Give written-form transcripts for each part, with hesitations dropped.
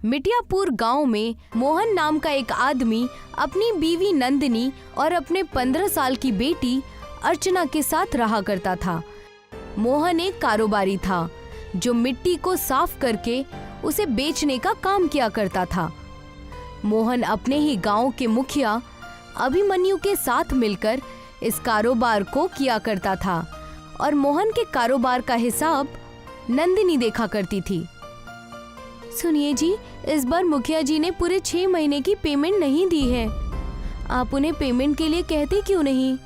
मिटियापुर गांव में मोहन नाम का एक आदमी अपनी बीवी नंदिनी और अपने 15 साल की बेटी अर्चना के साथ रहा करता था। मोहन एक कारोबारी था जो मिट्टी को साफ करके उसे बेचने का काम किया करता था। मोहन अपने ही गांव के मुखिया अभिमन्यु के साथ मिलकर इस कारोबार को किया करता था और मोहन के कारोबार का हिसाब नंदिनी देखा करती थी। सुनिए जी, इस बार मुखिया जी ने पूरे 6 महीने की पेमेंट नहीं दी है। आप उन्हें पेमेंट के लिए कहते क्यों नहीं?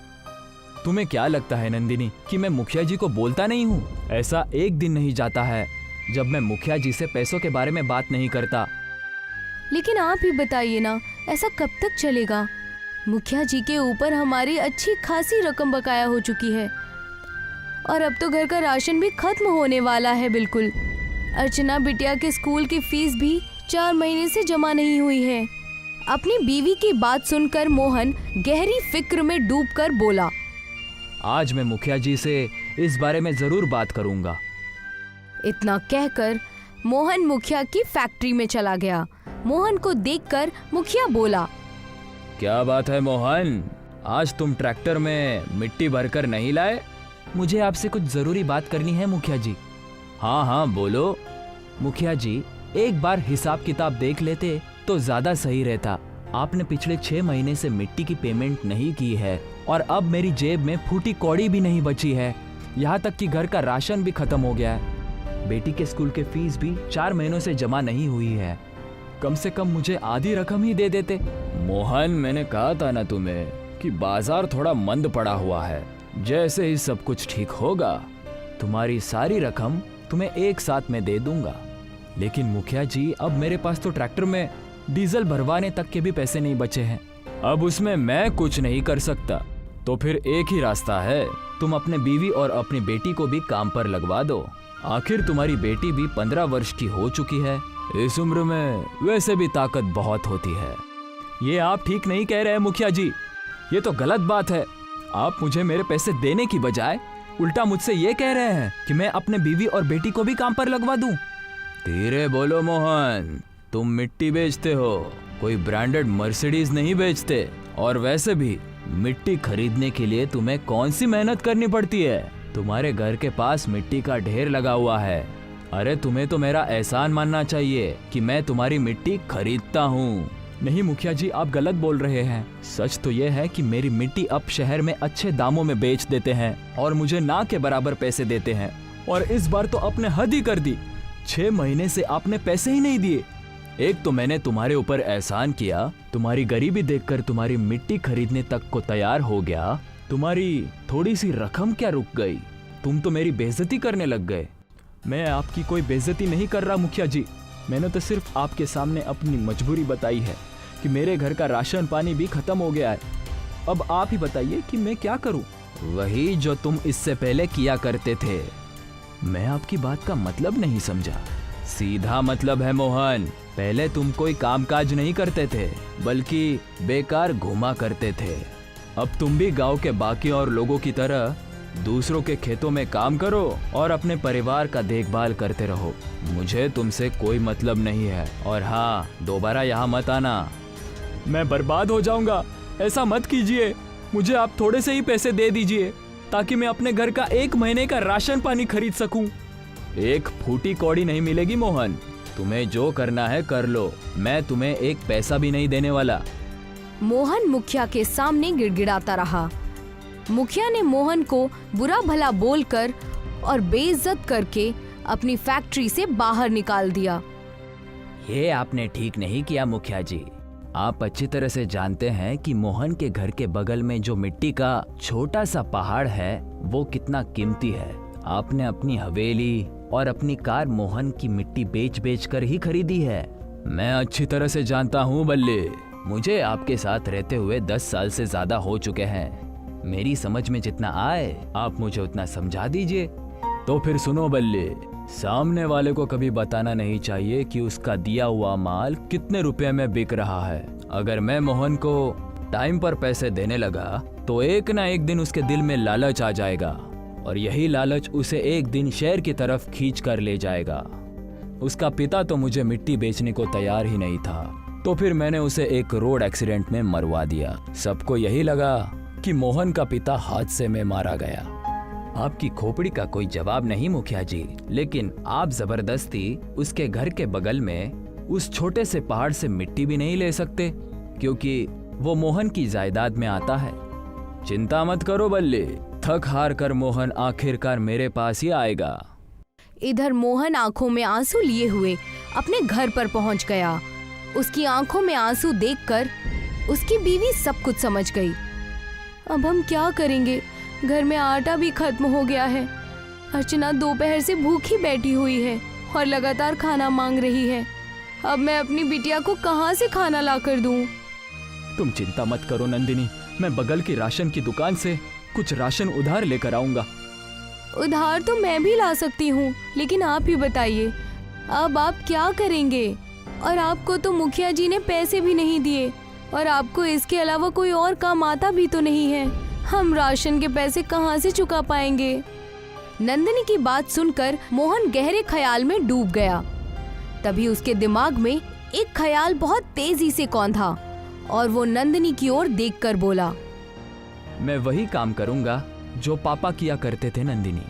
तुम्हें क्या लगता है नंदिनी कि मैं मुखिया जी को बोलता नहीं हूँ? ऐसा एक दिन नहीं जाता है जब मैं मुखिया जी से पैसों के बारे में बात नहीं करता। लेकिन आप ही बताइए ना, ऐसा कब तक चलेगा? मुखिया जी के ऊपर हमारी अच्छी खासी रकम बकाया हो चुकी है और अब तो घर का राशन भी खत्म होने वाला है बिल्कुल। अर्चना बिटिया के स्कूल की फीस भी 4 महीने से जमा नहीं हुई है। अपनी बीवी की बात सुनकर मोहन गहरी फिक्र में डूबकर बोला, आज मैं मुखिया जी से इस बारे में जरूर बात करूंगा। इतना कहकर मोहन मुखिया की फैक्ट्री में चला गया। मोहन को देखकर मुखिया बोला, क्या बात है मोहन, आज तुम ट्रैक्टर में मिट्टी भरकर नहीं लाए? मुझे आपसे कुछ जरूरी बात करनी है मुखिया जी। हाँ हाँ बोलो। मुखिया जी, एक बार हिसाब किताब देख लेते तो ज्यादा सही रहता। आपने पिछले 6 महीने से मिट्टी की पेमेंट नहीं की है और अब मेरी जेब में फूटी कौड़ी भी नहीं बची है। यहाँ तक कि घर का राशन भी खत्म हो गया है। बेटी के स्कूल के फीस भी 4 महीनों से जमा नहीं हुई है। कम से कम मुझे आधी रकम ही दे देते। मोहन, मैंने कहा था ना तुम्हें कि बाजार थोड़ा मंद पड़ा हुआ है। जैसे ही सब कुछ ठीक होगा तुम्हारी सारी रकम तुम्हें एक साथ में दे दूंगा। लेकिन मुखिया जी, अब मेरे पास तो ट्रैक्टर में डीजल भरवाने तक के भी पैसे नहीं बचे हैं। अब उसमें मैं कुछ नहीं कर सकता। तो फिर एक ही रास्ता है, तुम अपने बीवी और अपनी बेटी को भी काम पर लगवा दो। आखिर तुम्हारी बेटी भी 15 वर्ष की हो चुकी है। इस उम्र में वैसे भी ताकत बहुत होती है। ये आप ठीक नहीं कह रहे मुखिया जी, ये तो गलत बात है। आप मुझे मेरे पैसे देने की बजाय उल्टा मुझसे ये कह रहे हैं कि मैं अपने बीवी और बेटी को भी काम पर लगवा दूं। धीरे बोलो मोहन, तुम मिट्टी बेचते हो, कोई ब्रांडेड मर्सिडीज नहीं बेचते। और वैसे भी मिट्टी खरीदने के लिए तुम्हें कौन सी मेहनत करनी पड़ती है? तुम्हारे घर के पास मिट्टी का ढेर लगा हुआ है। अरे तुम्हें तो मेरा एहसान मानना चाहिए कि मैं तुम्हारी मिट्टी खरीदता हूँ। नहीं मुखिया जी, आप गलत बोल रहे हैं। सच तो यह है कि मेरी मिट्टी अब शहर में अच्छे दामों में बेच देते हैं और मुझे ना के बराबर पैसे देते हैं। और इस बार तो आपने हद ही कर दी। 6 महीने से आपने पैसे ही नहीं दिए। एक तो मैंने तुम्हारे ऊपर एहसान किया, तुम्हारी गरीबी देखकर तुम्हारी मिट्टी खरीदने तक को तैयार हो गया। तुम्हारी थोड़ी सी रकम क्या रुक गई? तुम तो मेरी बेइज्जती करने लग गए। मैं आपकी कोई बेइज्जती नहीं कर रहा मुखिया जी, मैंने तो सिर्फ आपके सामने अपनी मजबूरी बताई है कि मेरे घर का राशन पानी भी खत्म हो गया है। अब आप ही बताइए कि मैं क्या करूं? वही जो तुम इससे पहले किया करते थे। मैं आपकी बात का मतलब नहीं समझा। सीधा मतलब है मोहन, पहले तुम कोई कामकाज नहीं करते थे बल्कि बेकार घूमा करते थे। अब तुम भी गांव के बाकी और लोगों की तरह दूसरों के खेतों में काम करो और अपने परिवार का देखभाल करते रहो। मुझे तुमसे कोई मतलब नहीं है। और हाँ, दोबारा यहाँ मत आना। मैं बर्बाद हो जाऊंगा, ऐसा मत कीजिए। मुझे आप थोड़े से ही पैसे दे दीजिए ताकि मैं अपने घर का 1 महीने का राशन पानी खरीद सकूं। एक फूटी कौड़ी नहीं मिलेगी मोहन, तुम्हें जो करना है कर लो, मैं तुम्हें एक पैसा भी नहीं देने वाला। मोहन मुखिया के सामने गिड़गिड़ाता रहा। मुखिया ने मोहन को बुरा भला बोलकर और बेइज्जत करके अपनी फैक्ट्री से बाहर निकाल दिया। ये आपने ठीक नहीं किया मुखिया जी। आप अच्छी तरह से जानते हैं कि मोहन के घर के बगल में जो मिट्टी का छोटा सा पहाड़ है वो कितना कीमती है। आपने अपनी हवेली और अपनी कार मोहन की मिट्टी बेच बेच कर ही खरीदी है। मैं अच्छी तरह से जानता हूँ बल्ले, मुझे आपके साथ रहते हुए 10 साल से ज्यादा हो चुके हैं। मेरी समझ में जितना आए आप मुझे उतना समझा दीजिए। तो फिर सुनो बल्ले, सामने वाले को कभी बताना नहीं चाहिए कि उसका दिया हुआ माल कितने रुपए में बिक रहा है। अगर मैं मोहन को टाइम पर पैसे देने लगा तो एक ना एक दिन उसके दिल में लालच आ जाएगा और यही लालच उसे एक दिन शहर की तरफ खींच कर ले जाएगा। उसका पिता तो मुझे मिट्टी बेचने को तैयार ही नहीं था, तो फिर मैंने उसे एक रोड एक्सीडेंट में मरवा दिया। सबको यही लगा कि मोहन का पिता हादसे में मारा गया। आपकी खोपड़ी का कोई जवाब नहीं मुखिया जी, लेकिन आप जबरदस्ती उसके घर के बगल में उस छोटे से पहाड़ से मिट्टी भी नहीं ले सकते, क्योंकि वो मोहन की जायदाद में आता है। चिंता मत करो बल्ले, थक हार कर मोहन आखिरकार मेरे पास ही आएगा। इधर मोहन आंखों में आंसू लिए हुए अपने घर पर पहुंच गया। उसकी आंखों में आंसू देखकर उसकी बीवी सब कुछ समझ गई। अब हम क्या करेंगे, घर में आटा भी खत्म हो गया है। अर्चना दोपहर से भूखी बैठी हुई है और लगातार खाना मांग रही है। अब मैं अपनी बिटिया को कहाँ से खाना ला कर दूं? तुम चिंता मत करो नंदिनी, मैं बगल की राशन की दुकान से कुछ राशन उधार लेकर आऊंगा। उधार तो मैं भी ला सकती हूँ, लेकिन आप ही बताइए अब आप क्या करेंगे? और आपको तो मुखिया जी ने पैसे भी नहीं दिए और आपको इसके अलावा कोई और काम आता भी तो नहीं है। हम राशन के पैसे कहाँ से चुका पाएंगे? नंदिनी की बात सुनकर मोहन गहरे ख्याल में डूब गया। तभी उसके दिमाग में एक ख्याल बहुत तेजी से कौंधा और वो नंदिनी की ओर देखकर बोला, मैं वही काम करूंगा जो पापा किया करते थे नंदिनी।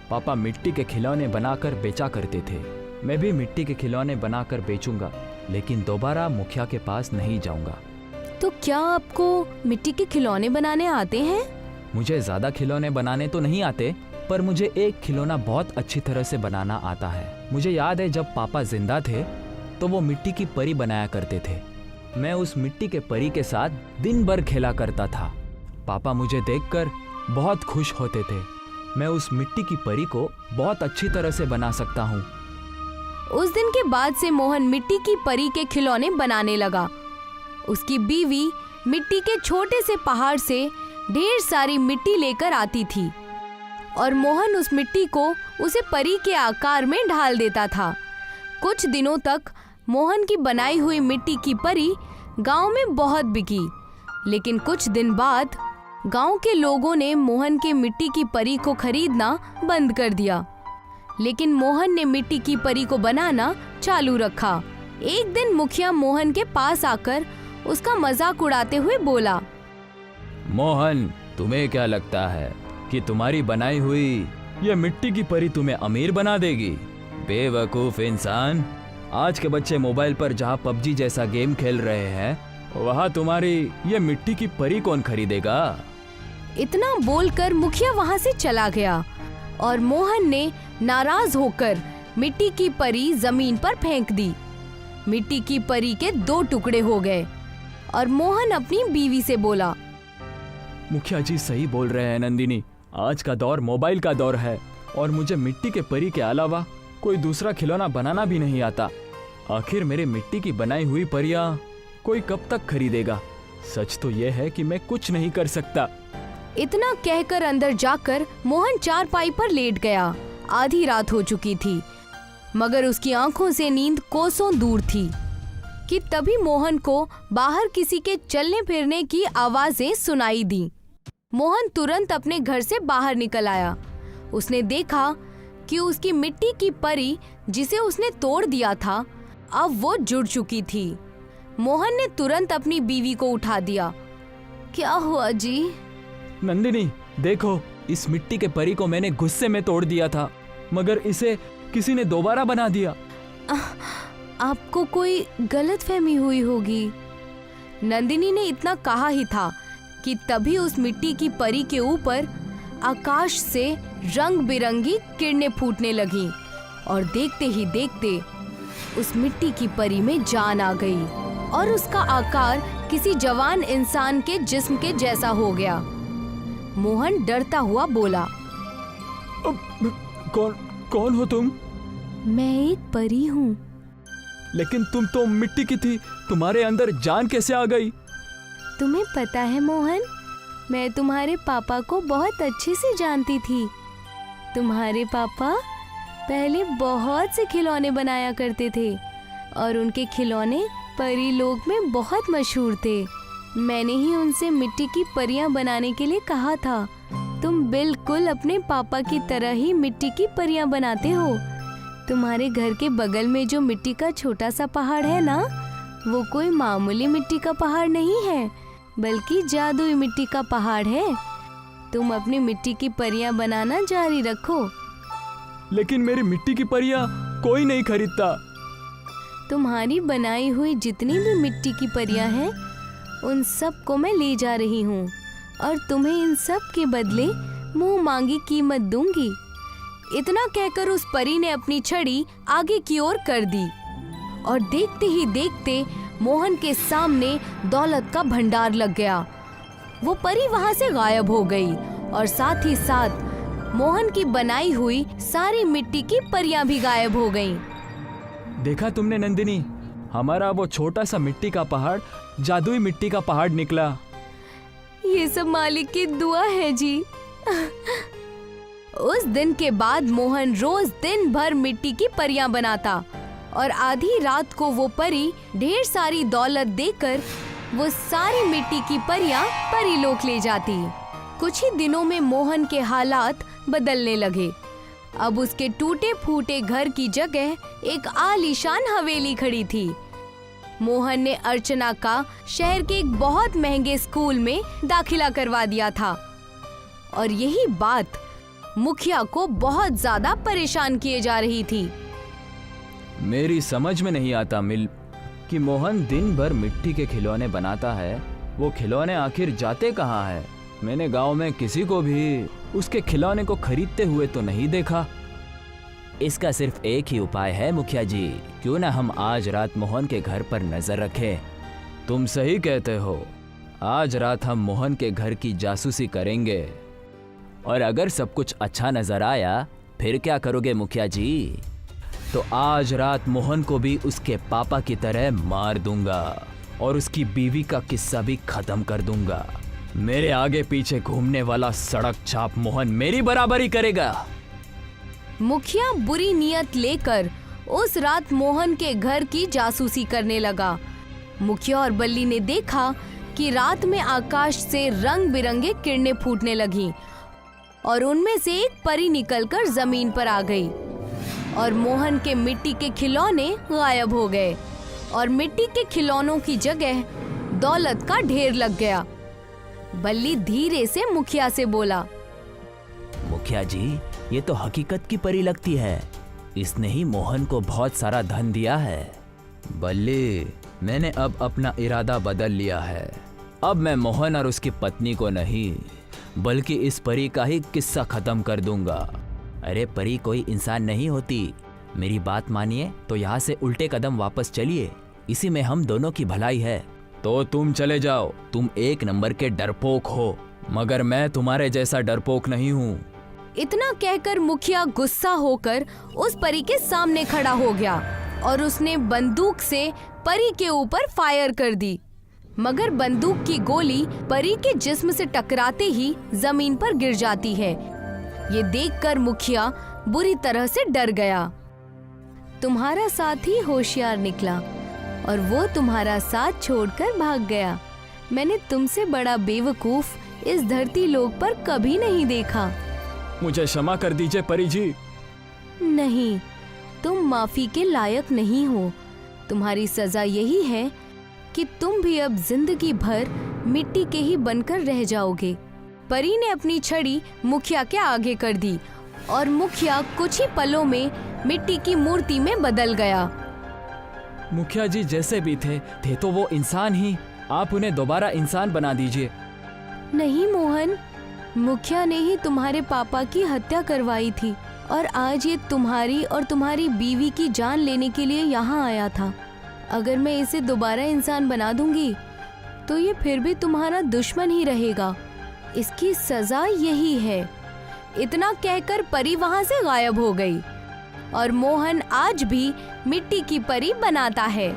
पापा मिट्टी के खिलौने बनाकर बेचा करते थे, मैं भी मिट्टी के खिलौने बनाकर बेचूंगा, लेकिन दोबारा मुखिया के पास नहीं जाऊंगा। तो क्या आपको मिट्टी के खिलौने बनाने आते हैं? मुझे ज्यादा खिलौने बनाने तो नहीं आते, पर मुझे एक खिलौना बहुत अच्छी तरह से बनाना आता है। मुझे याद है जब पापा जिंदा थे तो वो मिट्टी की परी बनाया करते थे। मैं उस मिट्टी के परी के साथ दिन भर खेला करता था। पापा मुझे देखकर बहुत खुश होते थे। मैं उस मिट्टी की परी को बहुत अच्छी तरह से बना सकता हूँ। उस दिन के बाद से मोहन मिट्टी की परी के खिलौने बनाने लगा। उसकी बीवी मिट्टी के छोटे से पहाड़ से ढेर सारी मिट्टी लेकर आती थी और मोहन उस मिट्टी को उसे परी के आकार में ढाल देता था। कुछ दिनों तक मोहन की बनाई हुई मिट्टी की परी गांव में बहुत बिकी, लेकिन कुछ दिन बाद गांव के लोगों ने मोहन के मिट्टी की परी को खरीदना बंद कर दिया। लेकिन मोहन ने मिट्टी की परी को बनाना चालू रखा। एक दिन मुखिया मोहन के पास आकर उसका मजाक उड़ाते हुए बोला, मोहन, तुम्हें क्या लगता है कि तुम्हारी बनाई हुई ये मिट्टी की परी तुम्हें अमीर बना देगी? बेवकूफ इंसान, आज के बच्चे मोबाइल पर जहाँ पबजी जैसा गेम खेल रहे हैं वहाँ तुम्हारी ये मिट्टी की परी कौन खरीदेगा? इतना बोलकर मुखिया वहाँ से चला गया और मोहन ने नाराज होकर मिट्टी की परी जमीन पर फेंक दी। मिट्टी की परी के 2 टुकड़े हो गए और मोहन अपनी बीवी से बोला, मुखिया जी सही बोल रहे हैं नंदिनी, आज का दौर मोबाइल का दौर है और मुझे मिट्टी के परी के अलावा कोई दूसरा खिलौना बनाना भी नहीं आता। आखिर मेरे मिट्टी की बनाई हुई परियां कोई कब तक खरीदेगा? सच तो यह है कि मैं कुछ नहीं कर सकता। इतना कहकर अंदर जाकर मोहन चारपाई पर लेट गया। आधी रात हो चुकी थी, मगर उसकी आंखों से नींद कोसों दूर थी कि तभी मोहन को बाहर किसी के चलने फिरने की आवाजें सुनाई दी। मोहन तुरंत अपने घर से बाहर निकल आया। उसने देखा कि उसकी मिट्टी की परी जिसे उसने तोड़ दिया था अब वो जुड़ चुकी थी। मोहन ने तुरंत अपनी बीवी को उठा दिया। क्या हुआ जी? नंदिनी देखो, इस मिट्टी के परी को मैंने गुस्से में तोड़ दिया था, मगर इसे किसी ने दोबारा बना दिया। आपको कोई गलतफहमी हुई होगी। नंदिनी ने इतना कहा ही था कि तभी उस मिट्टी की परी के ऊपर आकाश से रंग बिरंगी किरणें फूटने लगीं और देखते ही देखते उस मिट्टी की परी में जान आ गई और उसका आकार किसी जवान इंसान के जिस्म के जैसा हो गया। मोहन डरता हुआ बोला, कौन हो तुम? मैं एक परी हूँ। लेकिन तुम तो मिट्टी की थी, तुम्हारे अंदर जान कैसे आ गई? तुम्हें पता है मोहन, मैं तुम्हारे पापा को बहुत अच्छे से जानती थी। तुम्हारे पापा पहले बहुत से खिलौने बनाया करते थे और उनके खिलौने परी लोक में बहुत मशहूर थे। मैंने ही उनसे मिट्टी की परियां बनाने के लिए कहा था। तुम बिल्कुल अपने पापा की तरह ही मिट्टी की परियां बनाते हो। तुम्हारे घर के बगल में जो मिट्टी का छोटा सा पहाड़ है ना, वो कोई मामूली मिट्टी का पहाड़ नहीं है, बल्कि जादुई मिट्टी का पहाड़ है। तुम अपनी मिट्टी की परियां बनाना जारी रखो। लेकिन मेरी मिट्टी की परियां कोई नहीं खरीदता। तुम्हारी बनाई हुई जितनी भी मिट्टी की परियां हैं, उन सब को मैं ले जा रही हूँ और तुम्हें इन सब के बदले मुंह मांगी कीमत दूंगी। इतना कहकर उस परी ने अपनी छड़ी आगे की ओर कर दी और देखते ही देखते मोहन के सामने दौलत का भंडार लग गया। वो परी वहां से गायब हो गई और साथ ही साथ मोहन की बनाई हुई सारी मिट्टी की परियां भी गायब हो गईं। देखा तुमने नंदिनी, हमारा वो छोटा सा मिट्टी का पहाड़ जादुई मिट्टी का पहाड़ निकला। ये सब मालिक की दुआ है जी। उस दिन के बाद मोहन रोज दिन भर मिट्टी की परियां बनाता और आधी रात को वो परी ढेर सारी दौलत देकर वो सारी मिट्टी की परियां परीलोक ले जाती। कुछ ही दिनों में मोहन के हालात बदलने लगे। अब उसके टूटे फूटे घर की जगह एक आलीशान हवेली खड़ी थी। मोहन ने अर्चना का शहर के एक बहुत महंगे स्कूल में दाखिला करवा दिया था और यही बात मुखिया को बहुत ज्यादा परेशान किए जा रही थी। मेरी समझ में नहीं आता मिल कि मोहन दिन भर मिट्टी के खिलौने बनाता है, वो खिलौने आखिर जाते कहाँ हैं? मैंने गांव में किसी को भी उसके खिलौने को खरीदते हुए तो नहीं देखा। इसका सिर्फ एक ही उपाय है मुखिया जी, क्यों ना हम आज रात मोहन के घर पर नजर रखें। तुम सही कहते हो, आज रात हम मोहन के घर की जासूसी करेंगे और अगर सब कुछ अच्छा नजर आया फिर क्या करोगे मुखिया जी? तो आज रात मोहन को भी उसके पापा की तरह मार दूंगा और उसकी बीवी का किस्सा भी खत्म कर दूंगा। मेरे आगे पीछे घूमने वाला सड़क छाप मोहन मेरी बराबरी करेगा। मुखिया बुरी नियत लेकर उस रात मोहन के घर की जासूसी करने लगा। मुखिया और बल्ली ने देखा कि रात में आकाश से रंग बिरंगे किरणें फूटने लगीं और उनमें से एक परी निकलकर जमीन पर आ गई और मोहन के मिट्टी के खिलौने गायब हो गए और मिट्टी के खिलौनों की जगह दौलत का ढेर लग गया। बल्ली धीरे से मुखिया से बोला, मुखिया जी, ये तो हकीकत की परी लगती है। इसने ही मोहन को बहुत सारा धन दिया है। बल्ली, मैंने अब अपना इरादा बदल लिया है। अब मैं मोहन और उसकी पत्नी को नहीं, बल्कि इस परी का ही किस्सा खत्म कर दूंगा। अरे परी कोई इंसान नहीं होती। मेरी बात मानिए तो यहाँ से उल्टे कदम वापस चलिए, इसी में हम दोनों की भलाई है। तो तुम चले जाओ, तुम एक नंबर के डरपोक हो, मगर मैं तुम्हारे जैसा डरपोक नहीं हूँ। इतना कहकर मुखिया गुस्सा होकर उस परी के सामने खड़ा हो गया और उसने बंदूक से परी के ऊपर फायर कर दी, मगर बंदूक की गोली परी के जिस्म से टकराते ही जमीन पर गिर जाती है। ये देखकर मुखिया बुरी तरह से डर गया। तुम्हारा साथी होशियार निकला और वो तुम्हारा साथ छोड़कर भाग गया। मैंने तुमसे बड़ा बेवकूफ इस धरती लोक पर कभी नहीं देखा। मुझे क्षमा कर दीजिए परी जी। नहीं, तुम माफी के लायक नहीं हो। तुम्हारी सजा यही है कि तुम भी अब जिंदगी भर मिट्टी के ही बनकर रह जाओगे। परी ने अपनी छड़ी मुखिया के आगे कर दी और मुखिया कुछ ही पलों में मिट्टी की मूर्ति में बदल गया। मुखिया जी जैसे भी थे तो वो इंसान ही। आप उन्हें दोबारा इंसान बना दीजिए। नहीं मोहन, मुखिया ने ही तुम्हारे पापा की हत्या करवाई थी और आज ये तुम्हारी और तुम्हारी बीवी की जान लेने के लिए यहाँ आया था। अगर मैं इसे दोबारा इंसान बना दूंगी तो ये फिर भी तुम्हारा दुश्मन ही रहेगा। इसकी सजा यही है। इतना कहकर परी वहाँ से गायब हो गई और मोहन आज भी मिट्टी की परी बनाता है।